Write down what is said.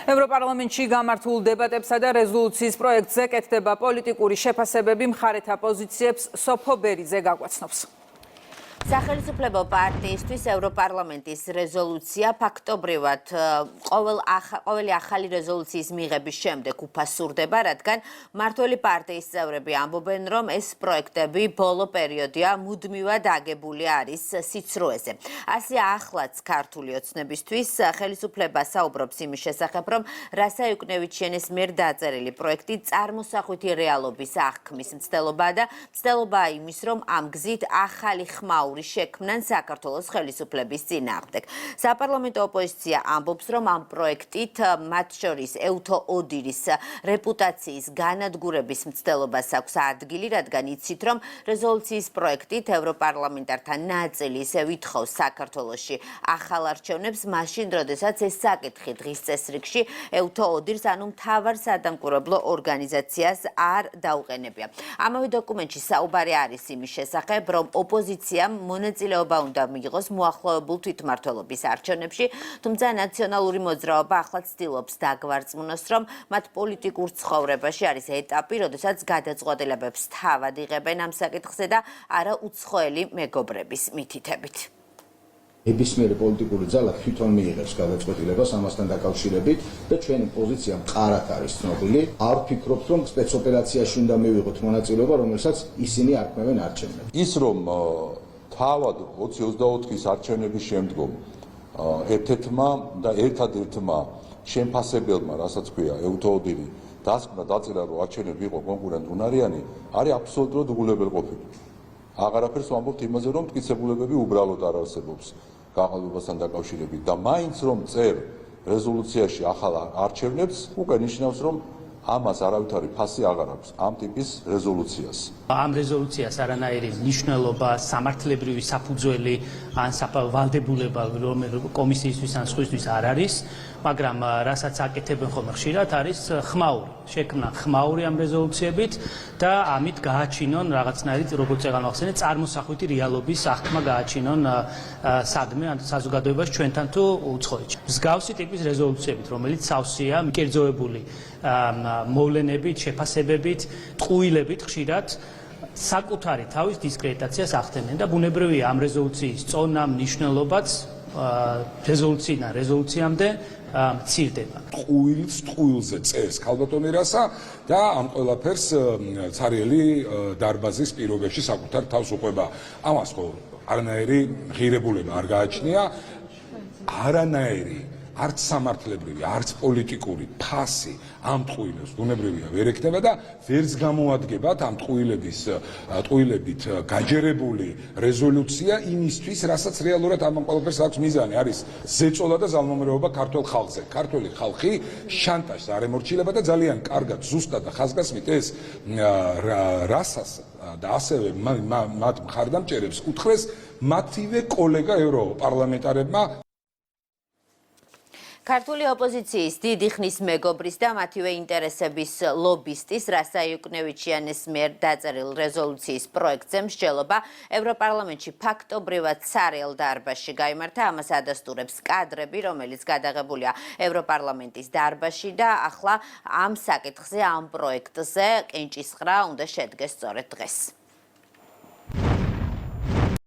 ევროპარლამენტში გამართულ დებატებსა და რეზოლუციის პროექტზე კეთდება პოლიტიკური შეფასებები, მხარეთა პოზიციებს სოფო ბერიძე გაგვაცნობს. სახელმწიფო პარტიისთვის ევროპარლამენტის რეზოლუცია ფაქტობრივად ყოველი ახალი რეზოლუციის მიღების შემდეგ უფასურდება, რადგან მმართველი პარტიის წევრები ამბობენ, რომ ეს პროექტები ბოლო პერიოდია მუდმივად აგებული არის სიცრუეზე. ასე ახლაც ქართული ოცნებისთვის ხელისუფლება საუბრობს იმის შესახებ, რომ რასა იუკნევიჩიანის მიერ დაწერილი პროექტი წარმოსახვითი რეალობის აღქმის მცდელობაა და მცდელობაა იმის, რომ ამ გზით ახალი ხმაური შექმნან საქართველოს ხელისუფლების წინააღმდეგ. საპარლამენტო ოპოზიცია ამბობს, რომ ამ პროექტით მათ შორის ევთო ოდირის რეპუტაციის განადგურების მცდელობას აქვს ადგილი, რადგან იცით, რომ რეზოლუციის პროექტით ევროპარლამენტართა ნაწილი ისევ ითხოვს საქართველოში ახალ არჩევნებს, მაშინ, როდესაც ეს საკითხი დღის წესრიგში ევთო ოდირს, ანუ მთავარ სადამკვირვებლო ორგანიზაციას არ დაუყენებია. ამავე დოკუმენტში საუბარი არის იმის შესახებ, რომ ოპოზიციამ მონაწილეობა უნდა მიიღოს მოახლოებულ თვითმმართველობის არჩევნებში, თუმცა ნაციონალური მოძრაობა ახლა ცდილობს დაგვარწმუნოს, რომ მათ პოლიტიკურ ცხოვრებაში არის ეტაპი, როდესაც გადაწყვეტილებებს თავად იღებენ ამ საკითხზე და არა უცხოელი მეგობრების მითითებით. ნებისმიერი პოლიტიკური ძალა თვითონ მიიღებს გადაწყვეტილებას ამასთან დაკავშირებით და ჩვენი პოზიცია მყარად არის ცნობილი. არ ვფიქრობთ, რომ სპეცოპერაციაში უნდა მივიღოთ მონაწილეობა, რომელსაც ისინი არქმევენ არჩევნებს. ის რომ თავად 2024-ის არჩევნების შემდგომ ერთ-ერთმა და ერთადერთმა შემფასებელმა, რასაც ქვია ევთო ოდირი, დაწერა, რომ არჩევნები იყო კონკურენტუნარიანი, არის აბსოლუტურად უგულებელყოფილი. აღარაფერს ვამბობთ იმაზე, რომ მტკიცებულებები უბრალოდ არ არსებობს გაყალბებასთან დაკავშირებით და მაინც რომ წერ რეზოლუციაში ახალ არჩევნებს, უკვე ნიშნავს, რომ ამას არავითარი ფასი აღარ აქვს ამ ტიპის რეზოლუციას. ამ რეზოლუციას არანაირი მნიშვნელობა, სამართლებრივი საფუძველი ან ვალდებულება კომისიისთვის ან სხვისთვის არ არის, მაგრამ რასაც აკეთებენ ხოლმე ხშირად არის ხმაური. შექმნან ხმაური ამ რეზოლუციებით და ამით გააჩინონ რაღაცნაირად, როგორც წეგანახსენე, წარმოსახვითი რეალობის აღქმა გააჩინონ სადმე ან საზოგადოებას ჩვენთან თუ უცხოეთში. მსგავსი ტიპის რეზოლუციებით, რომელიც სავსეა მიკერძოებული მოვლენებით, შეფასებებით, ტყუილებით ხშირად საკუთარი თავის დისკრედიტაციას ახდენენ და ბუნებრივია ამ რეზოლუციის წონა, მნიშვნელობაც რეზოლუციიდან რეზოლუციამდე მცირდება. ტყუილზე წერს ქალბატონი რასა და ამ ყველაფერს ცარიელი დარბაზის პირობებში საკუთარ თავს უყვება. ამას ხო არანაირი ღირებულება არ გააჩნია, არანაირი არც სამართლებრივი, არც პოლიტიკური ფასი ამ ტყუილებს ბუნებრივია ვერ ექნება და ვერც გამოადგებათ ამ ტყუილებით გაჯერებული რეზოლუცია იმისთვის, რასაც რეალურად ამ ყველაფერს აქვს მიზანი, არის ზეწოლა და ძალმომრეობა ქართულ ხალხზე. ქართული ხალხი შანტაჟს არ ემორჩილება და ძალიან კარგად ზუსტად და ხაზგასმით ეს რასას და ასევე მათ მხარდამჭერებს უთხრეს მათივე კოლეგა ევროპარლამენტარებმა. ქართული ოპოზიციის დიდი ხნის მეგობრის და მათივე ინტერესების ლობისტის რასა იუკნევიჩიანის მიერ დაწერილ რეზოლუციის პროექტზე მსჯელობა ევროპარლამენტში ფაქტობრივად სარეალ დარბაზში გაიმართა. ამას ადასტურებს კადრები, რომელიც გადაღებულია ევროპარლამენტის დარბაზში და ახლა ამ საკითხზე, ამ პროექტზე კენჭისყრა უნდა შედგეს სწორედ დღეს.